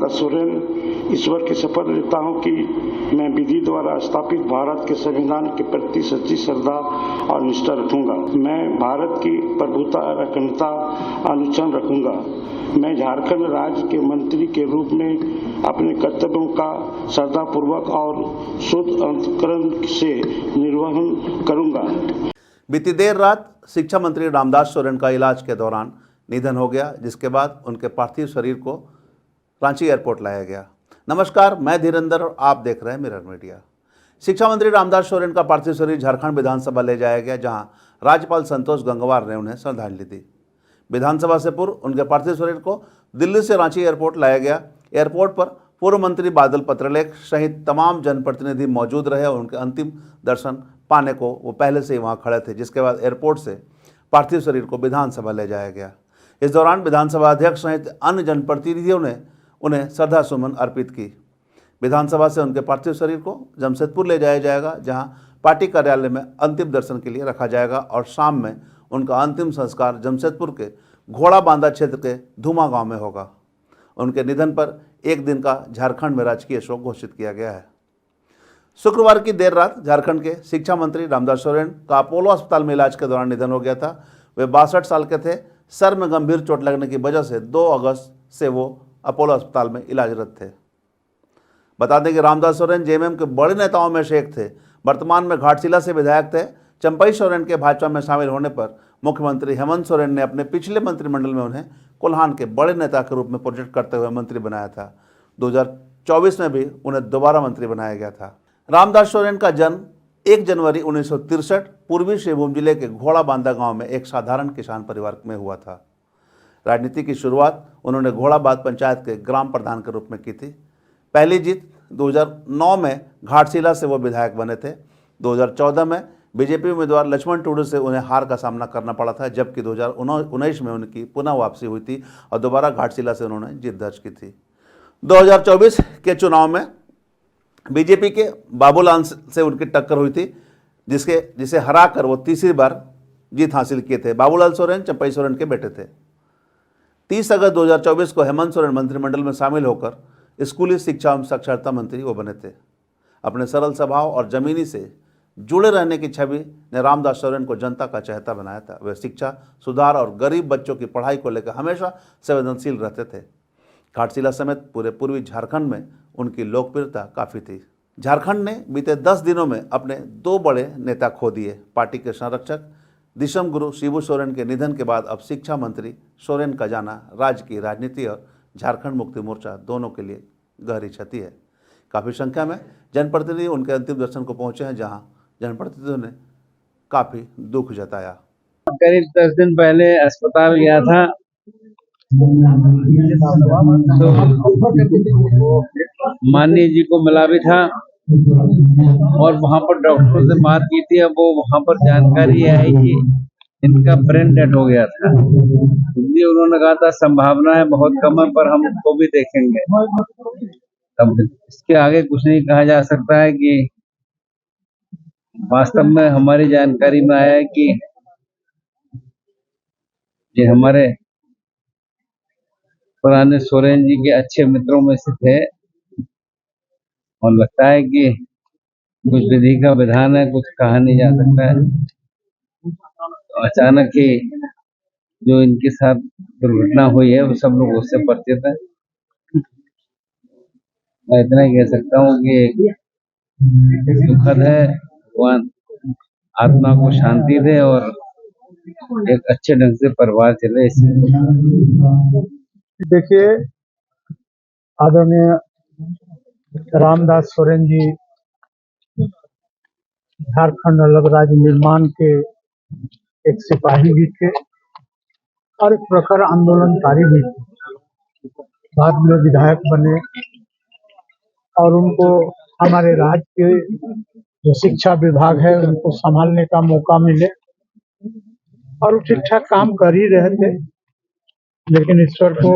रामदास सोरेन ईश्वर की शपथ लेता हूं कि मैं विधि द्वारा स्थापित भारत के संविधान के प्रति सच्ची श्रद्धा और निष्ठा रखूंगा। मैं भारत की प्रभुता और अखंडता अनुच्छेद रखूंगा। मैं झारखंड राज्य के मंत्री के रूप में अपने कर्तव्यों का श्रद्धापूर्वक और शुद्ध अंतःकरण से निर्वहन करूंगा। बीती देर रात शिक्षा मंत्री रामदास सोरेन का इलाज के दौरान निधन हो गया, जिसके बाद उनके पार्थिव शरीर को रांची एयरपोर्ट लाया गया। नमस्कार, मैं धीरेंद्र और आप देख रहे हैं मिरर मीडिया। शिक्षा मंत्री रामदास सोरेन का पार्थिव शरीर झारखंड विधानसभा ले जाया गया, जहां राज्यपाल संतोष गंगवार ने उन्हें श्रद्धांजलि दी। विधानसभा से पूर्व उनके पार्थिव शरीर को दिल्ली से रांची एयरपोर्ट लाया गया। एयरपोर्ट पर पूर्व मंत्री बादल पत्रलेख सहित तमाम जनप्रतिनिधि मौजूद रहे और उनके अंतिम दर्शन पाने को वो पहले से ही वहां खड़े थे, जिसके बाद एयरपोर्ट से पार्थिव शरीर को विधानसभा ले जाया गया। इस दौरान विधानसभा अध्यक्ष सहित अन्य जनप्रतिनिधियों ने उन्हें श्रद्धा सुमन अर्पित की। विधानसभा से उनके पार्थिव शरीर को जमशेदपुर ले जाया जाएगा, जहां पार्टी कार्यालय में अंतिम दर्शन के लिए रखा जाएगा और शाम में उनका अंतिम संस्कार जमशेदपुर के घोड़ा बांधा क्षेत्र के धुमा गांव में होगा। उनके निधन पर एक दिन का झारखंड में राजकीय शोक घोषित किया गया है। शुक्रवार की देर रात झारखंड के शिक्षा मंत्री रामदास सोरेन का अपोलो अस्पताल में इलाज के दौरान निधन हो गया था। वे 62 साल के थे। सर में गंभीर चोट लगने की वजह से 2 अगस्त से वो अपोलो अस्पताल में इलाजरत थे। बता दें कि रामदास सोरेन जेएमएम के बड़े नेताओं में से एक थे। वर्तमान में घाटशिला से विधायक थे। चंपई सोरेन के भाजपा में शामिल होने पर मुख्यमंत्री हेमंत सोरेन ने अपने पिछले मंत्रिमंडल में उन्हें कोल्हान के बड़े नेता के रूप में प्रोजेक्ट करते हुए मंत्री बनाया था। 2024 में भी उन्हें दोबारा मंत्री बनाया गया था। रामदास सोरेन का जन्म 1 जनवरी 1963 पूर्वी सिंहभूम जिले के घोड़ा बांधा गांव में एक साधारण किसान परिवार में हुआ था। राजनीति की शुरुआत उन्होंने घोड़ाबाद पंचायत के ग्राम प्रधान के रूप में की थी। पहली जीत 2009 में घाटशिला से वो विधायक बने थे। 2014 में बीजेपी उम्मीदवार लक्ष्मण टुडू से उन्हें हार का सामना करना पड़ा था, जबकि 2019 में उनकी पुनः वापसी हुई थी और दोबारा घाटशिला से उन्होंने जीत दर्ज की थी। 2024 के चुनाव में बीजेपी के बाबूलाल से उनकी टक्कर हुई थी, जिसे हराकर वो तीसरी बार जीत हासिल किए थे। बाबूलाल सोरेन चंपई सोरेन के बेटे थे। 30 अगस्त 2024 को हेमंत सोरेन मंत्रिमंडल में शामिल होकर स्कूली शिक्षा एवं साक्षरता मंत्री वो बने थे। अपने सरल स्वभाव और जमीनी से जुड़े रहने की छवि ने रामदास सोरेन को जनता का चहेता बनाया था। वे शिक्षा सुधार और गरीब बच्चों की पढ़ाई को लेकर हमेशा संवेदनशील रहते थे। घाटशिला समेत पूरे पूर्वी झारखंड में उनकी लोकप्रियता काफ़ी थी। झारखंड ने बीते 10 दिनों में अपने 2 बड़े नेता खो दिए। पार्टी के संरक्षक दिशम गुरु शिबू सोरेन के निधन के बाद अब शिक्षा मंत्री सोरेन का जाना राज्य की राजनीति और झारखंड मुक्ति मोर्चा दोनों के लिए गहरी क्षति है। काफ़ी संख्या में जनप्रतिनिधि उनके अंतिम दर्शन को पहुंचे हैं, जहां जनप्रतिनिधियों ने काफ़ी दुख जताया। करीब 10 दिन पहले अस्पताल गया था तो माननीय जी को मिला भी था और वहां पर डॉक्टरों से बात की थी। अब वो वहां पर जानकारी आई कि इनका ब्रेन डेड हो गया था, इसलिए उन्होंने कहा था संभावना है बहुत कम है, पर हम उसको भी देखेंगे। अब इसके आगे कुछ नहीं कहा जा सकता है कि वास्तव में हमारी जानकारी में आया है कि ये हमारे पुराने सोरेन जी के अच्छे मित्रों में से थे और लगता है कि कुछ विधि का विधान है, कुछ कहा नहीं जा सकता है। तो अचानक ही जो इनके साथ दुर्घटना हुई है वो सब लोग उससे परिचित है। मैं इतना ही कह सकता हूँ कि दुखद है। भगवान आत्मा को शांति दे और एक अच्छे ढंग से परिवार चले। देखिए, आदरणीय रामदास सोरेन जी झारखंड अलग राज्य निर्माण के एक सिपाही भी थे और एक प्रखर आंदोलनकारी भी थे। बाद में विधायक बने और उनको हमारे राज्य के जो शिक्षा विभाग है उनको संभालने का मौका मिले और वो ठीक ठाक काम कर ही रहे थे, लेकिन ईश्वर को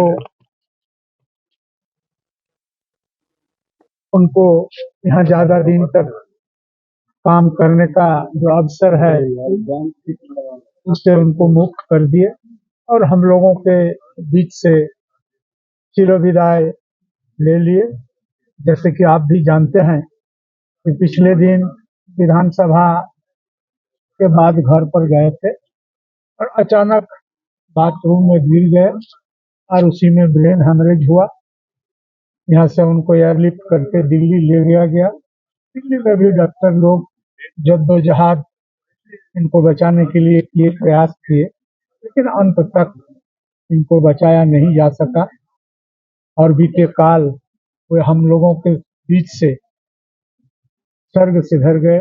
उनको यहाँ ज्यादा दिन तक काम करने का जो अवसर है उससे उनको मुक्त कर दिए और हम लोगों के बीच से चिरविदाय ले लिए। जैसे कि आप भी जानते हैं कि पिछले दिन विधानसभा के बाद घर पर गए थे और अचानक बाथरूम में गिर गए और उसी में ब्रेन हेमरेज हुआ। यहाँ से उनको एयरलिफ्ट करके दिल्ली ले लिया गया। दिल्ली में भी डॉक्टर लोग जद्दोजहद इनको बचाने के लिए किए, प्रयास किए, लेकिन अंत तक इनको बचाया नहीं जा सका और बीते काल वे हम लोगों के बीच से स्वर्ग सिधर गए।